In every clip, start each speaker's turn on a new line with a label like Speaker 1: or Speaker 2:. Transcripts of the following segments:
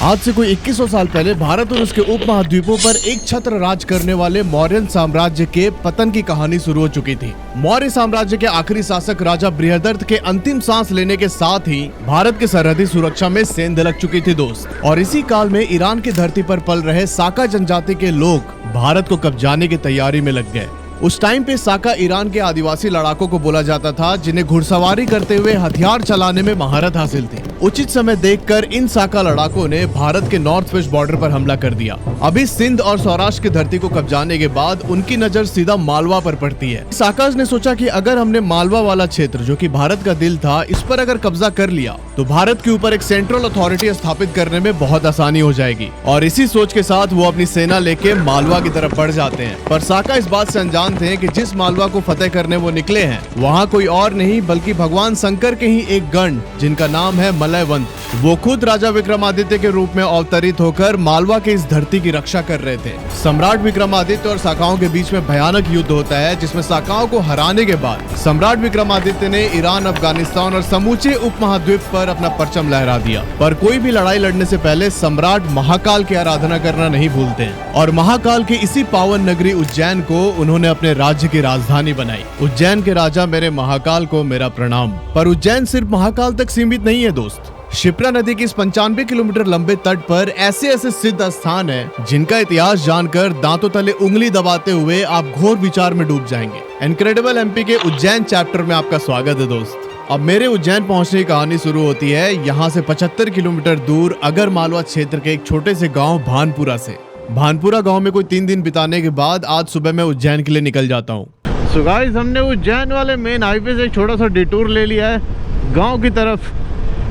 Speaker 1: आज से कोई 2100 साल पहले भारत और उसके उप महाद्वीपों पर एक छत्र राज करने वाले मौर्य साम्राज्य के पतन की कहानी शुरू हो चुकी थी। मौर्य साम्राज्य के आखिरी शासक राजा बृहदर्थ के अंतिम सांस लेने के साथ ही भारत की सरहदी सुरक्षा में सेंध लग चुकी थी दोस्त। और इसी काल में ईरान की धरती पर पल रहे साका जनजाति के लोग भारत को कब्जाने की तैयारी में लग गए। उस टाइम पे साका ईरान के आदिवासी लड़ाकों को बोला जाता था, जिन्हें घुड़सवारी करते हुए हथियार चलाने में महारत हासिल थी। उचित समय देखकर इन साका लड़ाकों ने भारत के नॉर्थ वेस्ट बॉर्डर पर हमला कर दिया। अभी सिंध और सौराष्ट्र की धरती को कब्जाने के बाद उनकी नजर सीधा मालवा पर पड़ती है। साकाज ने सोचा कि अगर हमने मालवा वाला क्षेत्र, जो कि भारत का दिल था, इस पर अगर कब्जा कर लिया तो भारत के ऊपर एक सेंट्रल अथॉरिटी स्थापित करने में बहुत आसानी हो जाएगी। और इसी सोच के साथ वो अपनी सेना लेके मालवा की तरफ बढ़ जाते हैं। पर साका इस बात से अनजान थे कि जिस मालवा को फतेह करने वो निकले हैं, वहाँ कोई और नहीं बल्कि भगवान शंकर के ही एक गण, जिनका नाम है मलयवंत। वो खुद राजा विक्रमादित्य के रूप में अवतरित होकर मालवा के इस धरती की रक्षा कर रहे थे। सम्राट विक्रमादित्य और साकाओं के बीच में भयानक युद्ध होता है, जिसमें साकाओं को हराने के बाद सम्राट विक्रमादित्य ने ईरान, अफगानिस्तान और समूचे उपमहाद्वीप पर अपना परचम लहरा दिया। पर कोई भी लड़ाई लड़ने से पहले सम्राट महाकाल की आराधना करना नहीं भूलते हैं। और महाकाल के इसी पावन नगरी उज्जैन को उन्होंने अपने राज्य की राजधानी बनाई। उज्जैन के राजा मेरे महाकाल को मेरा प्रणाम। पर उज्जैन सिर्फ महाकाल तक सीमित नहीं है दोस्त। शिप्रा नदी के इस 95 किलोमीटर लंबे तट पर ऐसे ऐसे सिद्ध स्थान हैं, जिनका इतिहास जानकर दांतों तले उंगली दबाते हुए आप घोर विचार में डूब जाएंगे। इनक्रेडिबल एमपी के उज्जैन चैप्टर में आपका स्वागत है दोस्त। अब मेरे उज्जैन पहुंचने की कहानी शुरू होती है यहाँ से 75 किलोमीटर दूर अगर मालवा क्षेत्र के एक छोटे से गाँव भानपुरा से। भानपुरा गांव में कोई 3 दिन बिताने के बाद आज सुबह मैं उज्जैन के लिए निकल जाता हूँ। सो गाइस, हमने उज्जैन वाले मेन हाईवे से एक छोटा सा डिटूर ले लिया है गांव की तरफ।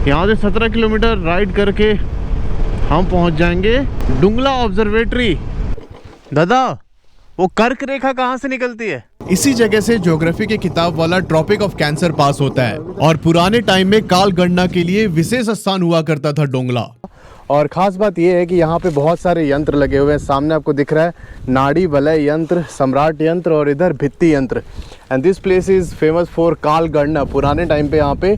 Speaker 1: यहाँ से 17 किलोमीटर राइड करके हम पहुँच जाएंगे डुंगला ऑब्जर्वेटरी। दादा, वो कर्क रेखा कहाँ से निकलती है? इसी जगह से ज्योग्राफी की किताब वाला ट्रॉपिक ऑफ कैंसर पास होता है। और पुराने टाइम में काल गणना के लिए विशेष स्थान हुआ करता था डोंगला। और ख़ास बात यह है कि यहाँ पे बहुत सारे यंत्र लगे हुए हैं। सामने आपको दिख रहा है नाड़ी वलय यंत्र, सम्राट यंत्र और इधर भित्ति यंत्र। And this place is famous for काल गणना। पुराने टाइम पे यहाँ पे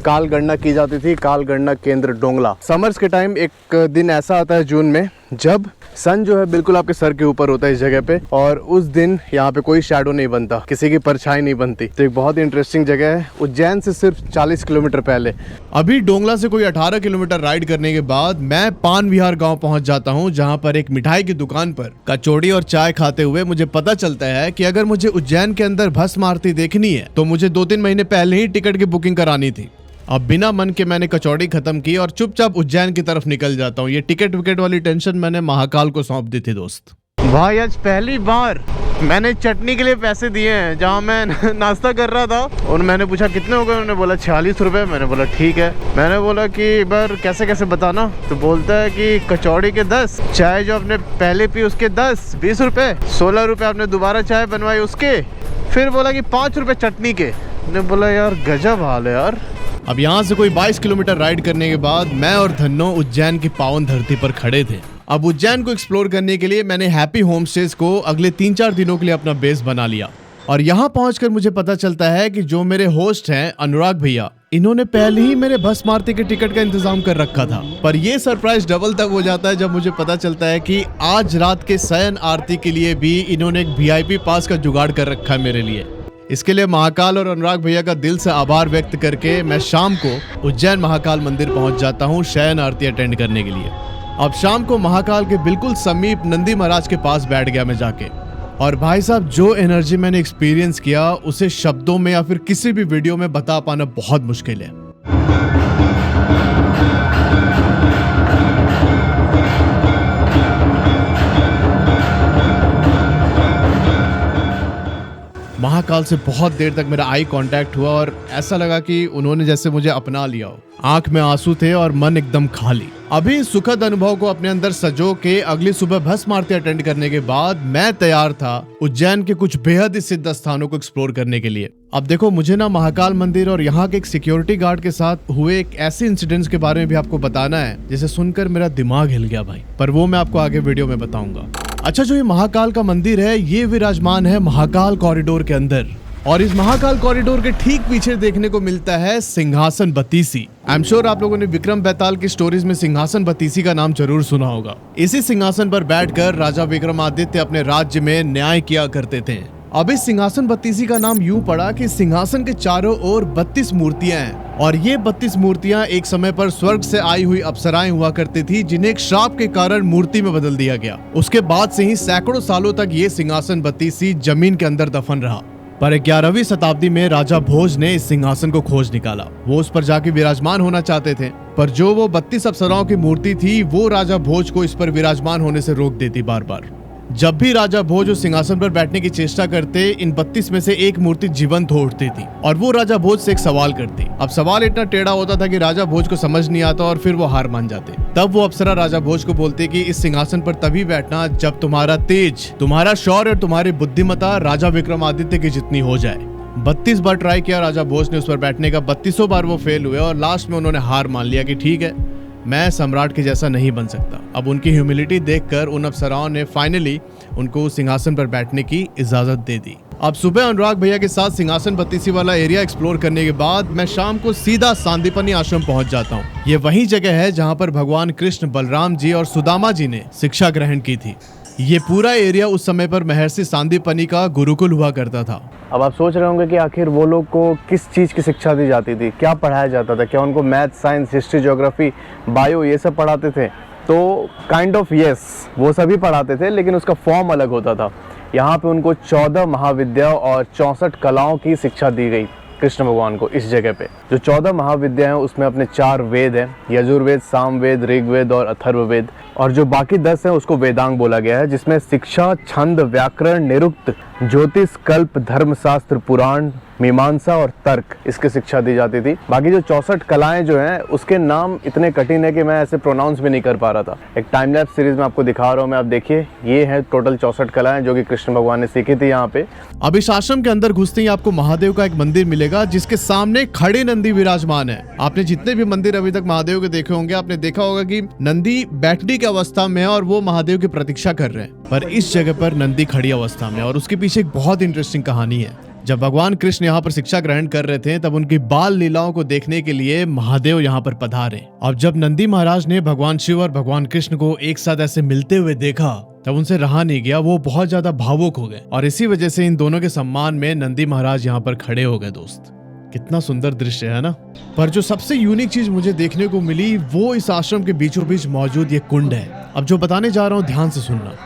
Speaker 1: काल गणना की जाती थी। काल गणना केंद्र डोंगला। समर्स के टाइम एक दिन ऐसा आता है जून में, जब सन जो है बिल्कुल आपके सर के ऊपर होता है इस जगह पे। और उस दिन यहाँ पे कोई शैडो नहीं बनता, किसी की परछाई नहीं बनती। तो एक बहुत ही इंटरेस्टिंग जगह है। उज्जैन से सिर्फ 40 किलोमीटर पहले। अभी डोंगला से कोई 18 किलोमीटर राइड करने के बाद मैं पान विहार गाँव पहुँच जाता हूँ, जहाँ पर एक मिठाई की दुकान पर कचौड़ी और चाय खाते हुए मुझे पता चलता है कि अगर मुझे उज्जैन के अंदर भस्म आरती देखनी है तो मुझे 2-3 महीने पहले ही टिकट की बुकिंग करानी थी। अब बिना मन के मैंने कचौड़ी खत्म की और चुपचाप उज्जैन की तरफ निकल जाता हूँ। ये टिकट विकेट वाली टेंशन मैंने महाकाल को सौंप दी थी दोस्त। भाई, आज पहली बार मैंने चटनी के लिए पैसे दिए हैं। जहाँ मैं नाश्ता कर रहा था और मैंने पूछा कितने हो गए, उन्होंने बोला 46 रुपये। मैंने बोला ठीक है। मैंने बोला कि एक बार कैसे कैसे बताना, तो बोलता है कि कचौड़ी के 10, चाय जो आपने पहले पी उसके 10, 20 रुपये, 16 रुपये आपने दोबारा चाय बनवाई उसके, फिर बोला कि 5 रुपये चटनी के। मैंने बोला यार गजब हाल है यार। अब यहाँ से कोई 22 किलोमीटर राइड करने के बाद मैं और धन्नो उज्जैन की पावन धरती पर खड़े थे। अब उज्जैन को एक्सप्लोर करने के लिए मैंने हैप्पी होम स्टेज को अगले 3-4 दिनों के लिए अपना बेस बना लिया। और यहाँ पहुंचकर मुझे पता चलता है कि जो मेरे होस्ट हैं अनुराग भैया, इन्होंने पहले ही मेरे भस्म आरती के टिकट का इंतजाम कर रखा था। पर ये सरप्राइज डबल तब हो जाता है जब मुझे पता चलता है कि आज रात के शयन आरती के लिए भी इन्होंने एक VIP पास का जुगाड़ कर रखा है मेरे लिए। इसके लिए महाकाल और अनुराग भैया का दिल से आभार व्यक्त करके मैं शाम को उज्जैन महाकाल मंदिर पहुंच जाता हूं शयन आरती अटेंड करने के लिए। अब शाम को महाकाल के बिल्कुल समीप नंदी महाराज के पास बैठ गया मैं जाके। और भाई साहब, जो एनर्जी मैंने एक्सपीरियंस किया उसे शब्दों में या फिर किसी भी वीडियो में बता पाना बहुत मुश्किल है। महाकाल से बहुत देर तक मेरा आई कांटेक्ट हुआ और ऐसा लगा कि उन्होंने जैसे मुझे अपना लिया हो। आंख में आंसू थे और मन एकदम खाली। अभी सुखद अनुभव को अपने अंदर सजो के अगली सुबह भस्म आरती अटेंड करने के बाद मैं तैयार था उज्जैन के कुछ बेहद ही सिद्ध स्थानों को एक्सप्लोर करने के लिए। अब देखो, मुझे ना महाकाल मंदिर और यहाँ के एक सिक्योरिटी गार्ड के साथ हुए एक ऐसे इंसिडेंट्स के बारे में भी आपको बताना है जिसे सुनकर मेरा दिमाग हिल गया भाई। पर वो मैं आपको आगे वीडियो में बताऊंगा। अच्छा, जो ये महाकाल का मंदिर है ये विराजमान है महाकाल कॉरिडोर के अंदर। और इस महाकाल कॉरिडोर के ठीक पीछे देखने को मिलता है सिंहासन बत्तीसी। आई एम श्योर आप लोगों ने विक्रम बेताल की स्टोरीज में सिंहासन बत्तीसी का नाम जरूर सुना होगा। इसी सिंहासन पर बैठकर राजा विक्रमादित्य अपने राज्य में न्याय किया करते थे। अब इस सिंहासन बत्तीसी का नाम यूं पड़ा कि सिंहासन के चारों ओर 32 मूर्तियां हैं और ये 32 मूर्तियां एक समय पर स्वर्ग से आई हुई अप्सराएं हुआ करती थी, जिन्हें एक श्राप के कारण मूर्ति में बदल दिया गया। उसके बाद से ही सैकड़ों सालों तक ये सिंहासन बत्तीसी जमीन के अंदर दफन रहा। पर 11वीं शताब्दी में राजा भोज ने इस सिंहासन को खोज निकाला। वो उस पर जाके विराजमान होना चाहते थे, पर जो वो 32 अप्सराओं की मूर्ति थी वो राजा भोज को इस पर विराजमान होने से रोक देती बार बार। जब भी राजा भोज उस सिंहासन पर बैठने की चेष्टा करते, इन 32 में से एक मूर्ति जीवंत हो उठती थी और वो राजा भोज से एक सवाल करती। अब सवाल इतना टेढ़ा होता था कि राजा भोज को समझ नहीं आता और फिर वो हार मान जाते। तब वो अप्सरा राजा भोज को बोलते कि इस सिंहासन पर तभी बैठना जब तुम्हारा तेज, तुम्हारा शौर्य और तुम्हारी बुद्धिमत्ता राजा विक्रमादित्य की जितनी हो जाए। 32 बार ट्राई किया राजा भोज ने उस पर बैठने का, 32 बार वो फेल हुए और लास्ट में उन्होंने हार मान लिया कि ठीक है, मैं सम्राट के जैसा नहीं बन सकता। अब उनकी ह्यूमिलिटी देखकर उन अप्सराओं ने फाइनली उनको सिंहासन पर बैठने की इजाजत दे दी। अब सुबह अनुराग भैया के साथ सिंहासन बत्तीसी वाला एरिया एक्सप्लोर करने के बाद मैं शाम को सीधा सांदीपनी आश्रम पहुंच जाता हूं। ये वही जगह है जहां पर भगवान कृष्ण, बलराम जी और सुदामा जी ने शिक्षा ग्रहण की थी। ये पूरा एरिया उस समय पर महर्षि सांदीपनी का गुरुकुल हुआ करता था।
Speaker 2: अब आप सोच रहे होंगे कि आखिर वो लोग को किस चीज़ की शिक्षा दी जाती थी, क्या पढ़ाया जाता था, क्या उनको math, science, history, geography, bio ये सब पढ़ाते थे? तो काइंड ऑफ यस, वो सभी पढ़ाते थे, लेकिन उसका फॉर्म अलग होता था। यहाँ पे उनको 14 महाविद्या और 64 कलाओं की शिक्षा दी गई कृष्ण भगवान को इस जगह पे। जो 14 महाविद्या हैं उसमें अपने 4 वेद हैं, यजुर्वेद, सामवेद, ऋग्वेद और अथर्ववेद, और जो बाकी 10 हैं उसको वेदांग बोला गया है, जिसमें शिक्षा, छंद, व्याकरण, निरुक्त, ज्योतिष, कल्प, धर्मशास्त्र, पुराण, मीमांसा और तर्क, इसकी शिक्षा दी जाती थी। बाकी जो 64 कलाएं जो हैं उसके नाम इतने कठिन है कि मैं ऐसे प्रोनाउंस भी नहीं कर पा रहा था। एक टाइम लैप्स सीरीज में आपको दिखा रहा हूँ मैं, आप देखिए, ये है टोटल 64 कलाएं जो कि कृष्ण भगवान ने सीखी थी यहाँ पे।
Speaker 1: अब इस आश्रम के अंदर घुसते ही आपको महादेव का एक मंदिर मिलेगा जिसके सामने खड़े नंदी विराजमान है। आपने जितने भी मंदिर अभी तक महादेव के देखे होंगे, आपने देखा होगा कि नंदी बैठने की अवस्था में है और वो महादेव की प्रतीक्षा कर रहे हैं, पर इस जगह पर नंदी खड़ी अवस्था में है और उसके पीछे एक बहुत इंटरेस्टिंग कहानी है। जब भगवान कृष्ण यहाँ पर शिक्षा ग्रहण कर रहे थे तब उनकी बाल लीलाओं को देखने के लिए महादेव यहाँ पर पधारे। और जब नंदी महाराज ने भगवान शिव और भगवान कृष्ण को एक साथ ऐसे मिलते हुए देखा तब उनसे रहा नहीं गया, वो बहुत ज्यादा भावुक हो गए और इसी वजह से इन दोनों के सम्मान में नंदी महाराज यहाँ पर खड़े हो गए। दोस्त, कितना सुंदर दृश्य है ना। पर जो सबसे यूनिक चीज मुझे देखने को मिली वो इस आश्रम के बीचों बीच मौजूद ये कुंड है। अब जो बताने जा रहा हूँ ध्यान से सुनना।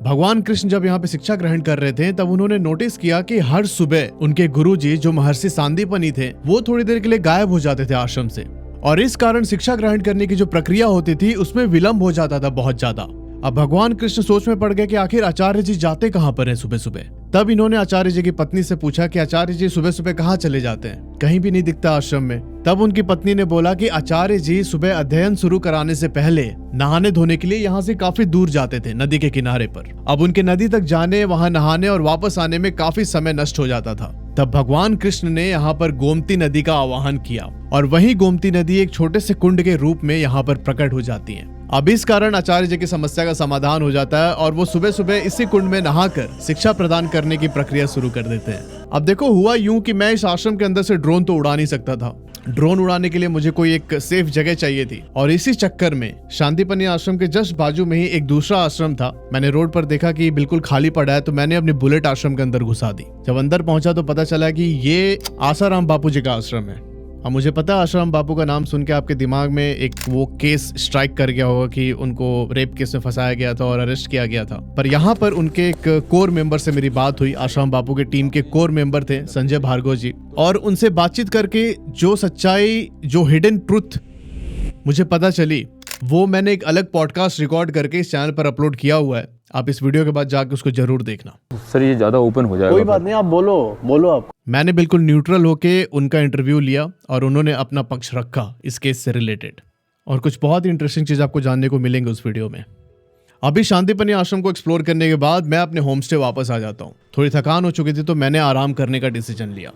Speaker 1: भगवान कृष्ण जब यहाँ पे शिक्षा ग्रहण कर रहे थे तब उन्होंने नोटिस किया कि हर सुबह उनके गुरुजी जो महर्षि सांदीपनी थे वो थोड़ी देर के लिए गायब हो जाते थे आश्रम से, और इस कारण शिक्षा ग्रहण करने की जो प्रक्रिया होती थी उसमें विलंब हो जाता था बहुत ज्यादा। अब भगवान कृष्ण सोच में पड़ गए कि आखिर आचार्य जी जाते कहाँ पर हैं सुबह सुबह। तब इन्होंने आचार्य जी की पत्नी से पूछा कि आचार्य जी सुबह सुबह कहाँ चले जाते हैं, कहीं भी नहीं दिखता आश्रम में। तब उनकी पत्नी ने बोला कि आचार्य जी सुबह अध्ययन शुरू कराने से पहले नहाने धोने के लिए यहाँ से काफी दूर जाते थे, नदी के किनारे पर। अब उनके नदी तक जाने, वहाँ नहाने और वापस आने में काफी समय नष्ट हो जाता था। तब भगवान कृष्ण ने यहाँ पर गोमती नदी का आवाहन किया और वही गोमती नदी एक छोटे से कुंड के रूप में यहाँ पर प्रकट हो जाती है। अब इस कारण आचार्य जी की समस्या का समाधान हो जाता है और वो सुबह सुबह इसी कुंड में नहाकर शिक्षा प्रदान करने की प्रक्रिया शुरू कर देते हैं। अब देखो, हुआ यूं कि मैं इस आश्रम के अंदर से ड्रोन तो उड़ा नहीं सकता था। ड्रोन उड़ाने के लिए मुझे कोई एक सेफ जगह चाहिए थी और इसी चक्कर में शांतिपनी आश्रम के जस्ट बाजू में ही एक दूसरा आश्रम था। मैंने रोड पर देखा कि बिल्कुल खाली पड़ा है तो मैंने अपनी बुलेट आश्रम के अंदर घुसा दी। जब अंदर पहुंचा तो पता चला कि ये आसाराम बापू जी का आश्रम है। अब मुझे पता है आसाराम बापू का नाम सुन के आपके दिमाग में एक वो केस स्ट्राइक कर गया होगा कि उनको रेप केस में फंसाया गया था और अरेस्ट किया गया था। पर यहाँ पर उनके एक कोर मेंबर से मेरी बात हुई। आसाराम बापू के टीम के कोर मेंबर थे संजय भार्गव जी, और उनसे बातचीत करके जो सच्चाई, जो हिडन ट्रुथ मुझे पता चली वो मैंने एक अलग पॉडकास्ट रिकॉर्ड करके इस चैनल पर अपलोड किया हुआ है। आप इस वीडियो के बाद जाकर उसको जरूर देखना।
Speaker 3: सर ये ज्यादा ओपन हो जाएगा।
Speaker 2: कोई बात नहीं, आप बोलो आप।
Speaker 1: मैंने बिल्कुल न्यूट्रल होके उनका इंटरव्यू लिया और उन्होंने अपना पक्ष रखा इस केस से रिलेटेड, और कुछ बहुत ही इंटरेस्टिंग चीज आपको जानने को मिलेंगे उस वीडियो में। अभी शांतिपनी आश्रम को एक्सप्लोर करने के बाद मैं अपने होम स्टे वापस आ जाता हूँ। थोड़ी थकान हो चुकी थी तो मैंने आराम करने का डिसीजन लिया।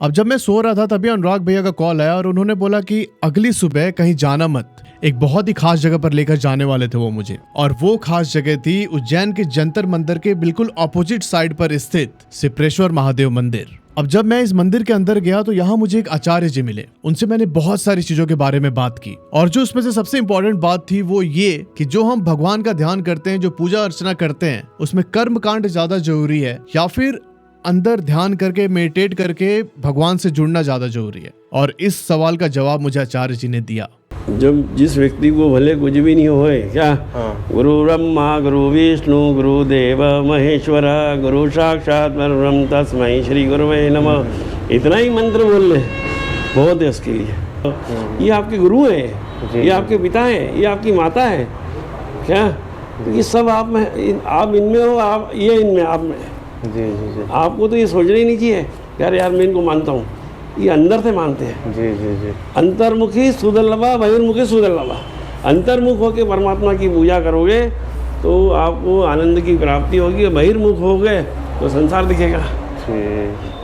Speaker 1: अब जब मैं सो रहा था तभी अनुराग भैया का कॉल आया और उन्होंने बोला कि अगली सुबह कहीं जाना मत, एक बहुत ही खास जगह पर लेकर जाने वाले थे वो मुझे। और वो खास जगह थी उज्जैन के जंतर मंदिर के बिल्कुल ऑपोजिट साइड पर स्थित सिप्रेश्वर महादेव मंदिर। अब जब मैं इस मंदिर के अंदर गया तो यहाँ मुझे एक आचार्य जी मिले। उनसे मैंने बहुत सारी चीजों के बारे में बात की और जो उसमें से सबसे इम्पोर्टेंट बात थी वो ये कि जो हम भगवान का ध्यान करते हैं, जो पूजा अर्चना करते हैं, उसमें कर्म कांड ज्यादा जरूरी है या फिर अंदर ध्यान करके मेडिटेट करके भगवान से जुड़ना ज्यादा जरूरी है। और इस सवाल का जवाब मुझे आचार्य जी ने दिया।
Speaker 3: जब जिस व्यक्ति को भले कुछ भी नहीं होए क्या, गुरु ब्रह्मा गुरु विष्णु गुरु देव महेश्वर गुरु साक्षात परब्रह्म तस्मै श्री गुरुवे नमः, इतना ही मंत्र बोल ले बहुत है उसके लिए। ये आपके गुरु हैं, ये आपके पिता हैं, ये आपकी माता है क्या, ये सब आप में, आप इनमें हो, आप ये इनमें, आप में।
Speaker 2: जी।
Speaker 3: आपको तो ये सोचना ही नहीं चाहिए यार मैं इनको मानता हूँ, ये अंदर से मानते हैं।
Speaker 2: जी।
Speaker 3: अंतर्मुखी सुदुर्लभा बहिर्मुखी सुदुर्लभा। अंतर्मुख होकर परमात्मा की पूजा करोगे तो आपको आनंद की प्राप्ति होगी, बहिर्मुख हो गए तो संसार दिखेगा।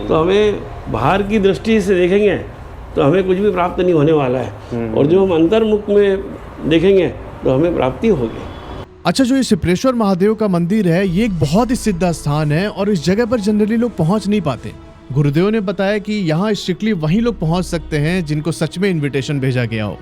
Speaker 3: तो हमें बाहर की दृष्टि से देखेंगे तो हमें कुछ भी प्राप्त नहीं होने वाला है, और जो हम अंतर्मुख में देखेंगे तो हमें प्राप्ति होगी।
Speaker 1: अच्छा, जो ये सिद्धेश्वर महादेव का मंदिर है ये एक बहुत ही सिद्ध स्थान है और इस जगह पर जनरली लोग पहुंच नहीं पाते। गुरुदेव ने बताया कि यहाँ स्ट्रिक्टली वही लोग पहुंच सकते हैं जिनको सच में इनविटेशन भेजा गया हो।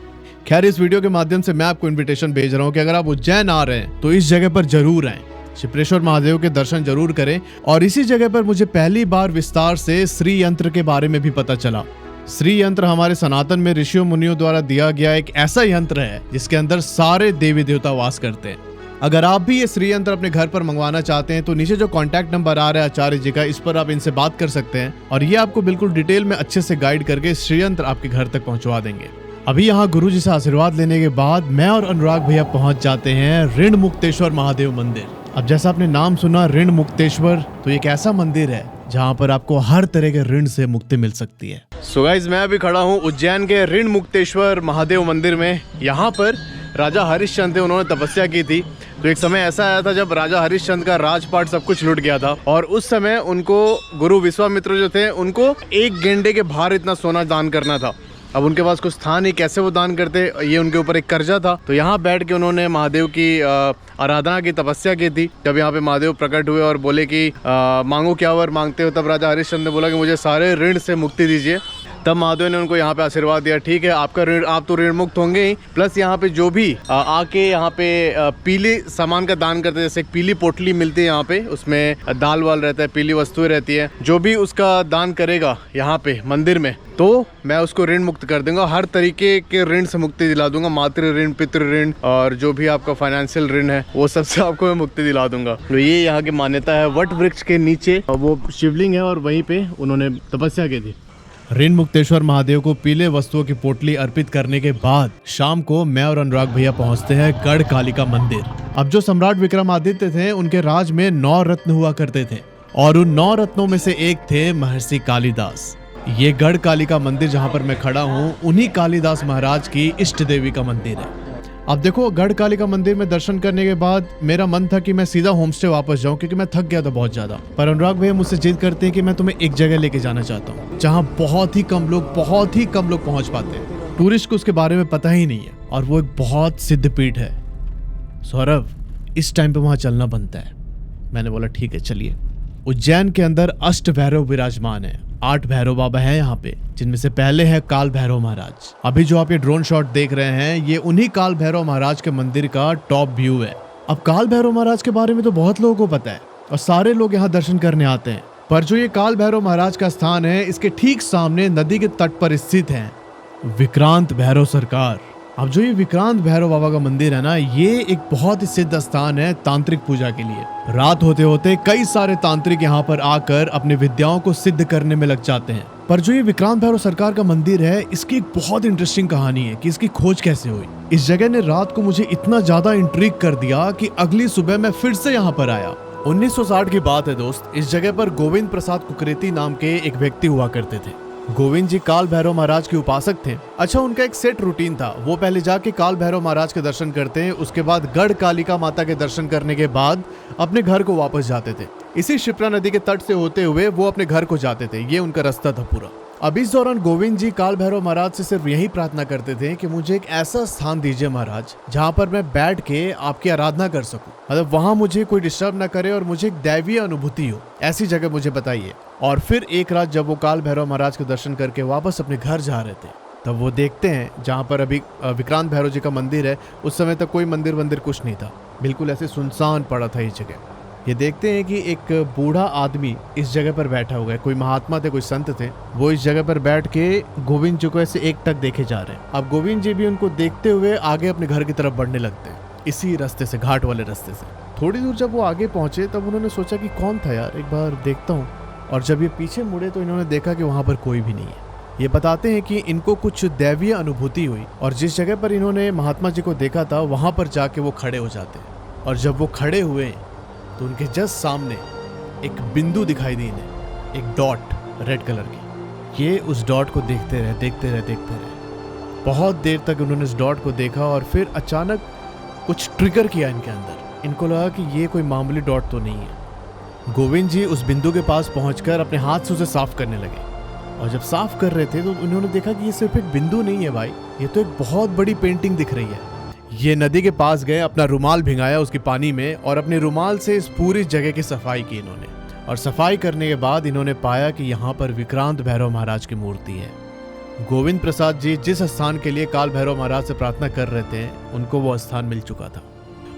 Speaker 1: खैर, इस वीडियो के माध्यम से मैं आपको इनविटेशन भेज रहा हूँ कि अगर आप उज्जैन आ रहे हैं तो इस जगह पर जरूर आएं, सिद्धेश्वर महादेव के दर्शन जरूर करें। और इसी जगह पर मुझे पहली बार विस्तार से श्री यंत्र के बारे में भी पता चला। श्री यंत्र हमारे सनातन में ऋषियों मुनियों द्वारा दिया गया एक ऐसा यंत्र है जिसके अंदर सारे देवी देवता वास करते हैं। अगर आप भी ये श्री यंत्र अपने घर पर मंगवाना चाहते हैं तो नीचे जो कॉन्टैक्ट नंबर आ रहा है आचार्य जी का, इस पर आप इनसे बात कर सकते हैं और ये आपको बिल्कुल डिटेल में अच्छे से गाइड करके श्री यंत्र आपके घर तक पहुंचवा देंगे। अभी यहाँ गुरु जी से आशीर्वाद लेने के बाद मैं और अनुराग भैया पहुंच जाते हैं ऋण मुक्तेश्वर महादेव मंदिर। अब जैसा आपने नाम सुना ऋण मुक्तेश्वर, तो एक ऐसा मंदिर है जहाँ पर आपको हर तरह के ऋण से मुक्ति मिल सकती है। सो गाइस, मैं अभी खड़ा हूँ उज्जैन के ऋण मुक्तेश्वर महादेव मंदिर में। यहाँ पर राजा हरिश्चंद्र थे, उन्होंने तपस्या की थी। तो एक समय ऐसा आया था जब राजा हरिश्चंद्र का राजपाट सब कुछ लूट गया था और उस समय उनको गुरु विश्वामित्र जो थे उनको एक गेंडे के भार इतना सोना दान करना था। अब उनके पास कुछ था नहीं, कैसे वो दान करते, ये उनके ऊपर एक कर्जा था। तो यहाँ बैठ के उन्होंने महादेव की आराधना की, तपस्या की थी। जब यहाँ पे महादेव प्रकट हुए और बोले कि मांगो क्या वर मांगते हो, तब राजा हरिश्चंद्र ने बोला कि मुझे सारे ऋण से मुक्ति दीजिए। तब महादेव ने उनको यहाँ पे आशीर्वाद दिया, ठीक है आपका ऋण, आप तो ऋण मुक्त होंगे ही, प्लस यहाँ पे जो भी आके यहाँ पे पीले सामान का दान करते हैं, जैसे एक पीली पोटली मिलती है यहाँ पे, उसमें दाल वाल रहता है, पीली वस्तुएं रहती है, जो भी उसका दान करेगा यहाँ पे मंदिर में तो मैं उसको ऋण मुक्त कर दूंगा। हर तरीके के ऋण से मुक्ति दिला दूंगा, मातृ ऋण, पितृ ऋण और जो भी आपका फाइनेंशियल ऋण है वो सबसे आपको मैं मुक्ति दिला दूंगा। तो ये यहाँ की मान्यता है। वट वृक्ष के नीचे वो शिवलिंग है और वहीं पे उन्होंने तपस्या की थी। ऋण मुक्तेश्वर महादेव को पीले वस्तुओं की पोटली अर्पित करने के बाद शाम को मैं और अनुराग भैया पहुंचते हैं गढ़ कालिका मंदिर। अब जो सम्राट विक्रमादित्य थे उनके राज में 9 रत्न हुआ करते थे और उन 9 रत्नों में से एक थे महर्षि कालिदास। ये गढ़ कालिका मंदिर जहाँ पर मैं खड़ा हूँ उन्हीं कालिदास महाराज की इष्ट देवी का मंदिर है। अब देखो, गढ़ कालिका मंदिर में दर्शन करने के बाद मेरा मन था कि मैं सीधा होमस्टे वापस जाऊं क्योंकि मैं थक गया था बहुत ज्यादा। पर अनुराग भैया मुझसे जिद करते हैं कि मैं तुम्हें एक जगह लेके जाना चाहता हूं जहां बहुत ही कम लोग पहुंच पाते हैं, टूरिस्ट को उसके बारे में पता ही नहीं है, और वो एक बहुत सिद्ध पीठ है। सौरभ, इस टाइम पे वहां चलना बनता है। मैंने बोला ठीक है चलिए। उज्जैन के अंदर अष्ट भैरव विराजमान है, 8 भैरव बाबा हैं यहाँ पे, जिनमें से पहले है काल भैरव महाराज। अभी जो आप ये ड्रोन शॉट देख रहे हैं ये उन्हीं काल भैरव महाराज के मंदिर का टॉप व्यू है। अब काल भैरव महाराज के बारे में तो बहुत लोगों को पता है और सारे लोग यहाँ दर्शन करने आते हैं, पर जो ये काल भैरव महाराज का स्थान है इसके ठीक सामने नदी के तट पर स्थित है विक्रांत भैरव सरकार। अब जो ये विक्रांत भैरव बाबा का मंदिर है ना, ये एक बहुत ही सिद्ध स्थान है तांत्रिक पूजा के लिए। रात होते होते कई सारे तांत्रिक यहाँ पर आकर अपनी विद्याओं को सिद्ध करने में लग जाते हैं। पर जो ये विक्रांत भैरव सरकार का मंदिर है इसकी एक बहुत इंटरेस्टिंग कहानी है कि इसकी खोज कैसे हुई। इस जगह ने रात को मुझे इतना ज्यादा इंट्रिग कर दिया कि अगली सुबह मैं फिर से यहाँ पर आया। 1960 की बात है दोस्त। इस जगह पर गोविंद प्रसाद कुकरेती नाम के एक व्यक्ति हुआ करते थे। गोविंद जी काल भैरव महाराज के उपासक थे। अच्छा, उनका एक सेट रूटीन था, वो पहले जाके काल भैरव महाराज के दर्शन करते हैं, उसके बाद गढ़ कालिका माता के दर्शन करने के बाद अपने घर को वापस जाते थे। इसी शिप्रा नदी के तट से होते हुए वो अपने घर को जाते थे, ये उनका रास्ता था पूरा। अब इस दौरान गोविंद जी काल भैरव महाराज से सिर्फ यही प्रार्थना करते थे कि मुझे एक ऐसा स्थान दीजिए महाराज जहाँ पर मैं बैठ के आपकी आराधना कर सकूं, मतलब वहां मुझे कोई डिस्टर्ब ना करे और मुझे एक दैवीय अनुभूति हो, ऐसी जगह मुझे बताइए। और फिर एक रात जब वो काल भैरव महाराज के दर्शन करके वापस अपने घर जा रहे थे, तब वो देखते हैं जहाँ पर अभी विक्रांत भैरव जी का मंदिर है, उस समय तक कोई मंदिर कुछ नहीं था, बिल्कुल ऐसे सुनसान पड़ा था ये जगह। ये देखते हैं कि एक बूढ़ा आदमी इस जगह पर बैठा हुआ है, कोई महात्मा थे, कोई संत थे, वो इस जगह पर बैठ के गोविंद जी को ऐसे एकटक देखे जा रहे हैं। अब गोविंद जी भी उनको देखते हुए आगे अपने घर की तरफ बढ़ने लगते हैं, इसी रास्ते से, घाट वाले रास्ते से। थोड़ी दूर जब वो आगे पहुंचे तब उन्होंने सोचा कि कौन था यार, एक बार देखता हूँ। और जब ये पीछे मुड़े तो इन्होंने देखा कि वहाँ पर कोई भी नहीं है। ये बताते हैं कि इनको कुछ दैवीय अनुभूति हुई और जिस जगह पर इन्होंने महात्मा जी को देखा था वहाँ पर जाके वो खड़े हो जाते हैं। और जब वो खड़े हुए तो उनके जस्ट सामने एक बिंदु दिखाई दी इन्हें, एक डॉट रेड कलर की। ये उस डॉट को देखते रहे। बहुत देर तक उन्होंने इस डॉट को देखा और फिर अचानक कुछ ट्रिगर किया इनके अंदर। इनको लगा कि ये कोई मामूली डॉट तो नहीं है। गोविंद जी उस बिंदु के पास पहुंचकर अपने हाथ से उसे साफ करने लगे और जब साफ कर रहे थे तो उन्होंने देखा कि ये सिर्फ एक बिंदु नहीं है भाई, ये तो एक बहुत बड़ी पेंटिंग दिख रही है। ये नदी के पास गए, अपना रुमाल भिंगाया उसकी पानी में और अपने रुमाल से इस पूरी जगह की सफाई की इन्होंने। और सफाई करने के बाद इन्होंने पाया कि यहाँ पर विक्रांत भैरव महाराज की मूर्ति है। गोविंद प्रसाद जी जिस स्थान के लिए काल भैरव महाराज से प्रार्थना कर रहे थे, उनको वो स्थान मिल चुका था।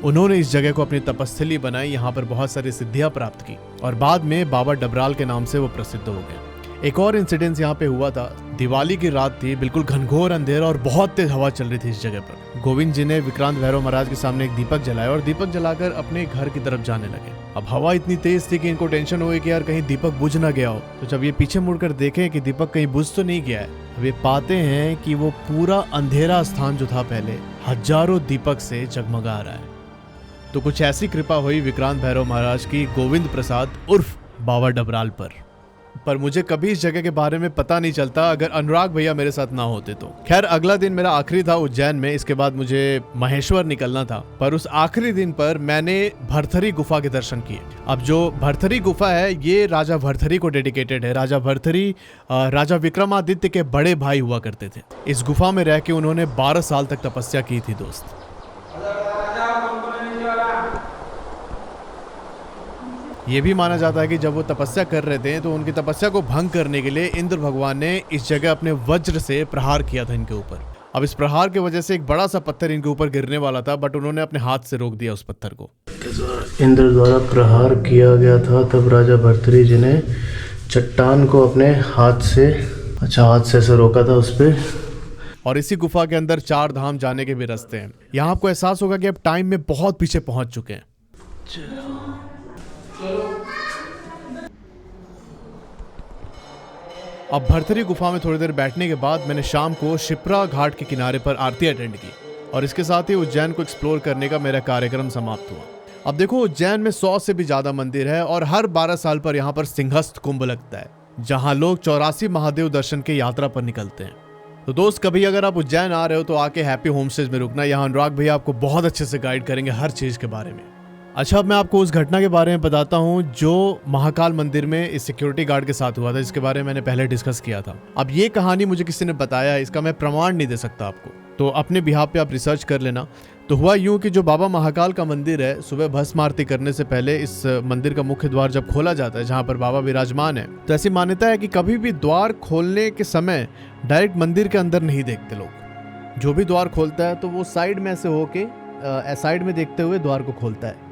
Speaker 1: उन्होंने इस जगह को अपनी तपस्थली बनाई, यहाँ पर बहुत सारी सिद्धियां प्राप्त की और बाद में बाबा डबराल के नाम से वो प्रसिद्ध हो गए। एक और इंसिडेंस यहाँ पे हुआ था, दिवाली की रात थी, बिल्कुल घनघोर अंधेरा और बहुत तेज हवा चल रही थी इस जगह पर। गोविंद जी ने विक्रांत भैरव महाराज के सामने एक दीपक जलाया और दीपक जलाकर अपने घर की तरफ जाने लगे। अब हवा इतनी तेज थी कि इनको टेंशन हो गई कि यार कहीं दीपक बुझ ना गया हो। तो जब ये पीछे मुड़कर देखें कि दीपक कहीं बुझ तो नहीं गया है, अब ये पाते हैं कि वो पूरा अंधेरा स्थान जो था पहले हजारों दीपक से जगमगा रहा है। तो कुछ ऐसी कृपा हुई विक्रांत भैरव महाराज की गोविंद प्रसाद उर्फ बाबा डबराल पर मुझे कभी इस जगह के बारे में पता नहीं चलता अगर अनुराग भैया मेरे साथ ना होते तो। खैर अगला दिन मेरा आखिरी था उज्जैन में, इसके बाद मुझे महेश्वर निकलना था। पर उस आखिरी दिन पर मैंने भरथरी गुफा के दर्शन किए। अब जो भरथरी गुफा है ये राजा भरथरी को डेडिकेटेड है। राजा भरथरी राजा विक्रमादित्य के बड़े भाई हुआ करते थे। इस गुफा में रह के उन्होंने 12 साल तक तपस्या की थी दोस्त। ये भी माना जाता है कि जब वो तपस्या कर रहे थे तो उनकी तपस्या को भंग करने के लिए इंद्र भगवान ने इस जगह अपने वज्र से प्रहार किया था इनके ऊपर। अब इस प्रहार की वजह से एक बड़ा सा पत्थर इनके ऊपर गिरने वाला था, बट उन्होंने अपने हाथ से रोक दिया उस पत्थर को।
Speaker 2: इंद्र द्वारा प्रहार किया गया था, तब राजा भर्तृहरि जी ने चट्टान को अपने हाथ से ऐसे रोका था उस पर।
Speaker 1: और इसी गुफा के अंदर 4 धाम जाने के भी रास्ते हैं। यहाँ आपको एहसास होगा कि अब टाइम में बहुत पीछे पहुंच चुके हैं। अब भरथरी गुफा में थोड़ी देर बैठने के बाद मैंने शाम को शिप्रा घाट के किनारे पर आरती अटेंड की और इसके साथ ही उज्जैन को एक्सप्लोर करने का मेरा कार्यक्रम समाप्त हुआ। अब देखो उज्जैन में 100 से भी ज्यादा मंदिर है और हर 12 साल पर यहाँ पर सिंहस्थ कुंभ लगता है, जहाँ लोग 84 महादेव दर्शन की यात्रा पर निकलते हैं। तो दोस्त कभी अगर आप उज्जैन आ रहे हो तो आके हैप्पी होमस्टेज में रुकना। यहाँ अनुराग भैया आपको बहुत अच्छे से गाइड करेंगे हर चीज के बारे में। अच्छा, अब मैं आपको उस घटना के बारे में बताता हूँ जो महाकाल मंदिर में इस सिक्योरिटी गार्ड के साथ हुआ था, जिसके बारे में मैंने पहले डिस्कस किया था। अब ये कहानी मुझे किसी ने बताया, इसका मैं प्रमाण नहीं दे सकता आपको, तो अपने बिहाफ पे आप रिसर्च कर लेना। तो हुआ यूं कि जो बाबा महाकाल का मंदिर है, सुबह भस्म आरती करने से पहले इस मंदिर का मुख्य द्वार जब खोला जाता है, जहाँ पर बाबा विराजमान है, तो ऐसी मान्यता है कि कभी भी द्वार खोलने के समय डायरेक्ट मंदिर के अंदर नहीं देखते लोग। जो भी द्वार खोलता है तो वो साइड में ऐसे होके साइड में देखते हुए द्वार को खोलता है।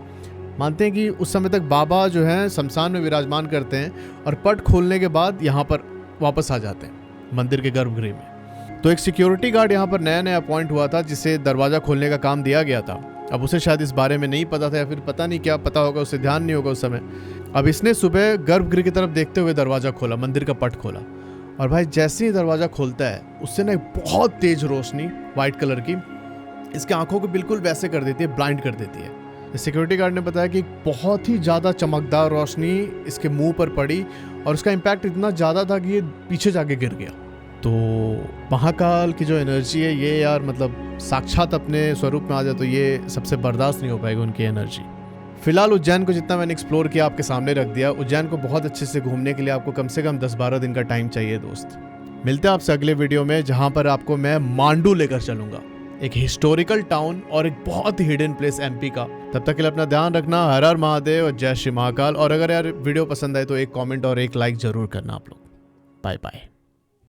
Speaker 1: मानते हैं कि उस समय तक बाबा जो है शमशान में विराजमान करते हैं और पट खोलने के बाद यहाँ पर वापस आ जाते हैं मंदिर के गर्भगृह में। तो एक सिक्योरिटी गार्ड यहाँ पर नया अपॉइंट हुआ था, जिसे दरवाज़ा खोलने का काम दिया गया था। अब उसे शायद इस बारे में नहीं पता था या फिर पता नहीं क्या पता होगा, उसे ध्यान नहीं होगा उस समय। अब इसने सुबह गर्भगृह की तरफ देखते हुए दरवाज़ा खोला, मंदिर का पट खोला, और भाई जैसे ही दरवाज़ा खोलता है उससे ना बहुत तेज रोशनी वाइट कलर की इसके आंखों को बिल्कुल वैसे कर देती है, ब्लाइंड कर देती है। सिक्योरिटी गार्ड ने बताया कि बहुत ही ज़्यादा चमकदार रोशनी इसके मुंह पर पड़ी और उसका इम्पैक्ट इतना ज़्यादा था कि ये पीछे जाके गिर गया। तो महाकाल की जो एनर्जी है ये यार, मतलब साक्षात अपने स्वरूप में आ जाए तो ये सबसे बर्दाश्त नहीं हो पाएगी उनकी एनर्जी। फिलहाल उज्जैन को जितना मैंने एक्सप्लोर किया आपके सामने रख दिया। उज्जैन को बहुत अच्छे से घूमने के लिए आपको कम से कम 10-12 दिन का टाइम चाहिए दोस्त। मिलते हैं आपसे अगले वीडियो में, जहाँ पर आपको मैं मांडू लेकर चलूँगा। एक हिस्टोरिकल टाउन और एक बहुत ही हिडन प्लेस एमपी का। तब तक के लिए अपना ध्यान रखना। हर हर महादेव, जय श्री महाकाल। और अगर यार वीडियो पसंद आए तो एक कमेंट और एक लाइक जरूर करना आप लोग। Bye bye.